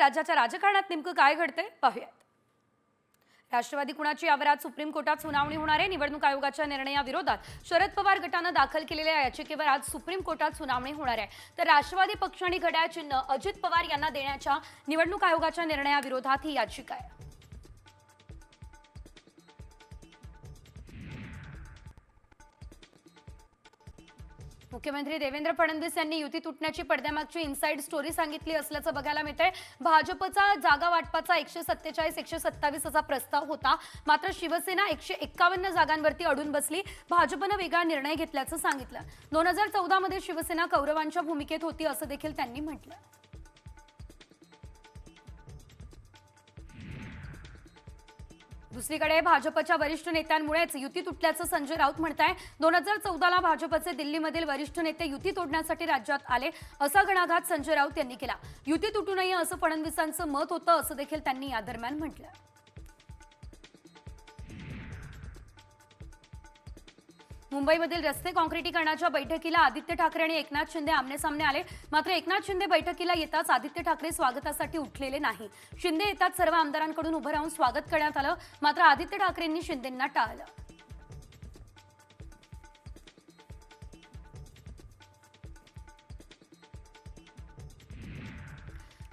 राज्याच्या राजकारणात नेमकं काय घडतंय पाहूयात। राष्ट्रवादी कुणाची यावर सुप्रीम कोर्टात सुनावणी होणार आहे। निवडणूक आयोगाच्या निर्णयाविरोधात शरद पवार गटानं दाखल केलेल्या याचिकेवर आज सुप्रीम कोर्टात सुनावणी होणार आहे। तर राष्ट्रवादी पक्ष आणि घड्याळ चिन्ह अजित पवार यांना देण्याच्या निवडणूक आयोगाच्या निर्णयाविरोधात ही याचिका आहे। मुख्यमंत्री देवेंद्र फडणवीस यांनी युती तुटण्याची पडद्यामागची इनसाइड स्टोरी सांगितली असल्याचं बघायला मिळतंय। भाजपचा जागा वाटपाचा 147-127 असा प्रस्ताव होता, मात्र शिवसेना 151 जागांवरती अडून बसली। भाजपनं वेगळा निर्णय घेतल्याचं सांगितलं। 2014 मध्ये शिवसेना कौरवांच्या भूमिकेत होती असं देखील त्यांनी म्हटलं। दुसरीकडे भाजपच्या वरिष्ठ नेत्यांमुळेच युती तुटल्याचं संजय राऊत म्हणताय। 2014 ला भाजपचे दिल्लीमधील वरिष्ठ नेते युती तोडण्यासाठी राज्यात आले असा घणाघात संजय राऊत यांनी केला। युती तुटू नये असं फडणवीसांचं मत होतं असं देखील त्यांनी या दरम्यान म्हटलं। मुंबईमधील रस्ते काँक्रिटीकरणाच्या बैठकीला आदित्य ठाकरे आणि एकनाथ शिंदे आमनेसामने आले, मात्र एकनाथ शिंदे बैठकीला येताच आदित्य ठाकरे स्वागतासाठी उठलेले नाही। शिंदे येताच सर्व आमदारांकडून उभं राहून स्वागत करण्यात आलं, मात्र आदित्य ठाकरेंनी शिंदेंना टाळलं।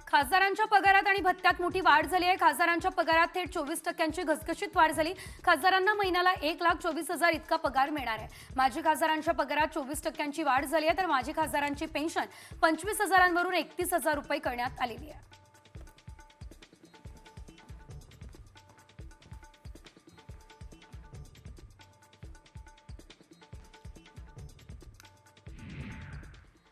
खासदारांच्या पगारात आणि भत्त्यात मोठी वाढ झाली आहे। खासदारांच्या पगारात थेट 24% घसघशीत वाढ झाली। खासदारांना महिन्याला 1,24,000 इतका पगार मिळणार आहे। माजी खासदारांच्या पगारात 24% वाढ झाली आहे, तर माजी खासदारांची पेन्शन 25,000 वरून 31,000 रुपये करण्यात आलेली आहे।